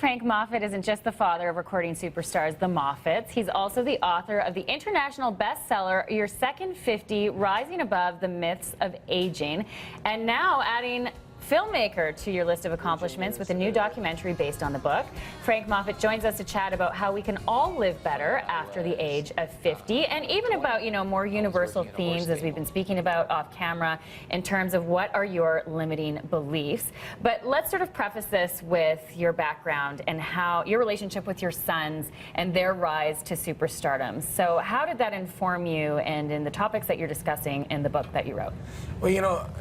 Frank Moffatt isn't just the father of recording superstars, the Moffatts. He's also the author of the international bestseller, Your Second 50, Rising Above the Myths of Aging, and now adding filmmaker to your list of accomplishments with a new documentary based on the book. Frank Moffatt joins us to chat about how we can all live better after the age of 50, and even about, more universal themes, as we've been speaking about off camera, in terms of what are your limiting beliefs. But let's sort of preface this with your background and how your relationship with your sons and their rise to superstardom. So how did that inform you and in the topics that you're discussing in the book that you wrote? Well,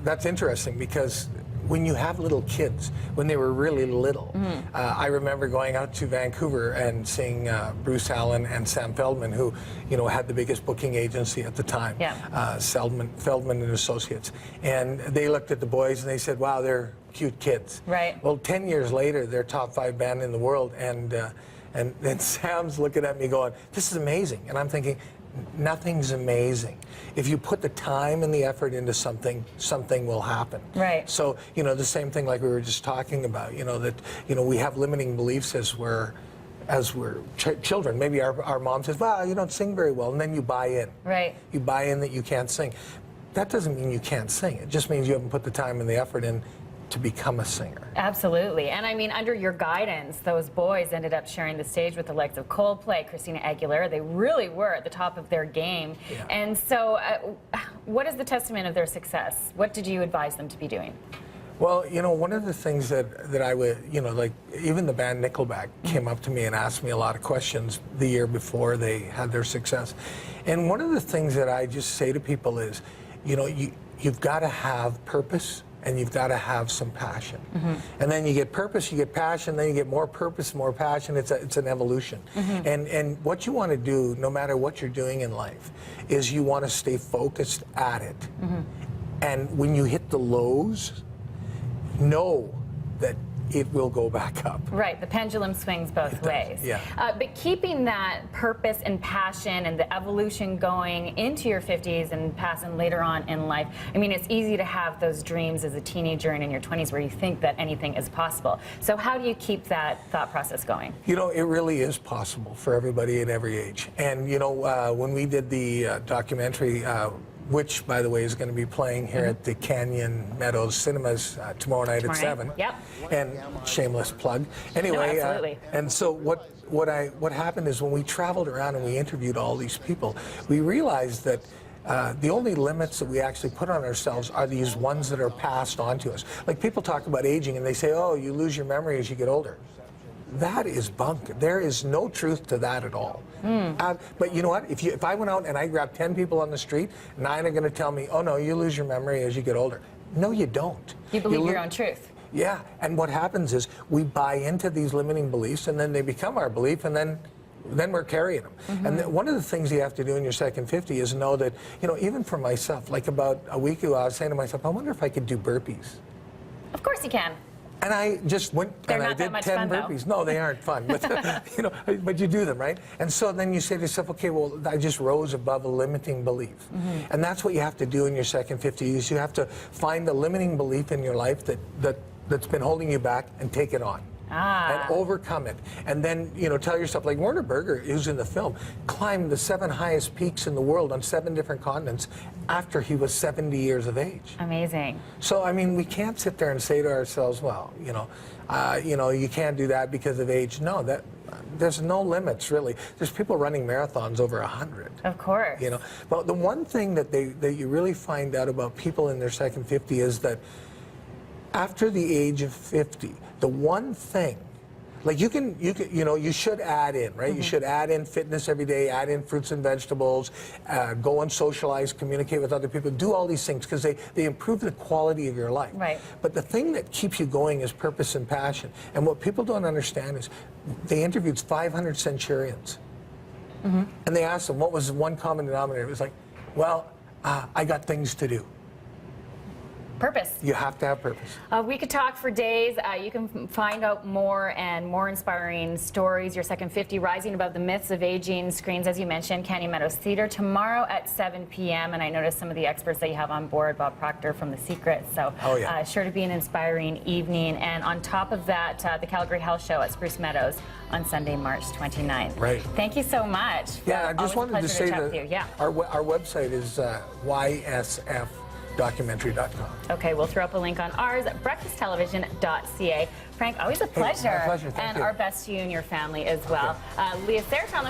that's interesting because when you have little kids, when they were really little, I remember going out to Vancouver and seeing Bruce Allen and Sam Feldman, who, had the biggest booking agency at the time, Feldman and Associates. And they looked at the boys and they said, wow, they're cute kids. Right. Well, 10 years later, they're top 5 band in the world. And then Sam's looking at me going, this is amazing. And I'm thinking, nothing's amazing. If you put the time and the effort into something, something will happen. Right. So, the same thing like we were just talking about, that, we have limiting beliefs as we're children. Maybe our mom says, well, you don't sing very well, and then you buy in. Right. You buy in that you can't sing. That doesn't mean you can't sing. It just means you haven't put the time and the effort in to become a singer. Absolutely. And I mean, under your guidance, those boys ended up sharing the stage with the likes of Coldplay, Christina Aguilera. They really were at the top of their game. Yeah. And so what is the testament of their success? What did you advise them to be doing? Well, one of the things that I would, like even the band Nickelback came up to me and asked me a lot of questions the year before they had their success. And one of the things that I just say to people is, you've got to have purpose, and you've got to have some passion. And then you get purpose, you get passion, then you get more purpose, more passion. It's an evolution. And what you want to do, no matter what you're doing in life, is you want to stay focused at it. And when you hit the lows, know that it will go back up. Right, the pendulum swings both ways. Yeah. But keeping that purpose and passion and the evolution going into your 50s and past and later on in life, I mean, it's easy to have those dreams as a teenager and in your 20s where you think that anything is possible. So how do you keep that thought process going? It really is possible for everybody at every age. And, when we did the documentary, which, by the way, is going to be playing here at the Canyon Meadows Cinemas tomorrow night at 7. Yep. And shameless plug. Anyway, no, absolutely. And so what happened is when we traveled around and we interviewed all these people, we realized that the only limits that we actually put on ourselves are these ones that are passed on to us. Like people talk about aging and they say, oh, you lose your memory as you get older. That is bunk. There is no truth to that at all. But you know what? If I went out and I grabbed 10 people on the street, 9 are going to tell me, oh no, you lose your memory as you get older. No, you don't. You believe your own truth. Yeah, and what happens is we buy into these limiting beliefs and then they become our belief and then we're carrying them. And one of the things you have to do in your second 50 is know that, even for myself, like about a week ago, I was saying to myself, I wonder if I could do burpees. Of course you can. And I just went and I did 10 burpees. No, they aren't fun, but but you do them, right? And so then you say to yourself, okay, well, I just rose above a limiting belief. And that's what you have to do in your second 50 is you have to find the limiting belief in your life that's been holding you back and take it on. And overcome it. And then, tell yourself, like Werner Berger, who's in the film, climbed the 7 highest peaks in the world on 7 different continents after he was 70 years of age. Amazing. So, I mean, we can't sit there and say to ourselves, well, you can't do that because of age. No, there's no limits, really. There's people running marathons over 100. Of course. But the one thing that you really find out about people in their second 50 is that after the age of 50, the one thing, like you should add in, right? You should add in fitness every day, add in fruits and vegetables, go and socialize, communicate with other people, do all these things because they improve the quality of your life. Right. But the thing that keeps you going is purpose and passion. And what people don't understand is they interviewed 500 centurions. And they asked them, what was the one common denominator? It was like, well, I got things to do. Purpose. You have to have purpose. We could talk for days. You can find out more and more inspiring stories. Your Second 50, Rising Above the Myths of Aging, screens, as you mentioned, Canyon Meadows Theatre tomorrow at 7 p.m. And I noticed some of the experts that you have on board, Bob Proctor from The Secret. So sure to be an inspiring evening. And on top of that, the Calgary Health Show at Spruce Meadows on Sunday, March 29th. Right. Thank you so much. Yeah, I just wanted to say that our website is ysfdocumentary.com. Okay, we'll throw up a link on ours at breakfasttelevision.ca. Frank, always a pleasure. Hey, my pleasure. Thank and you. our best to you and your family as well. Leah Sertan,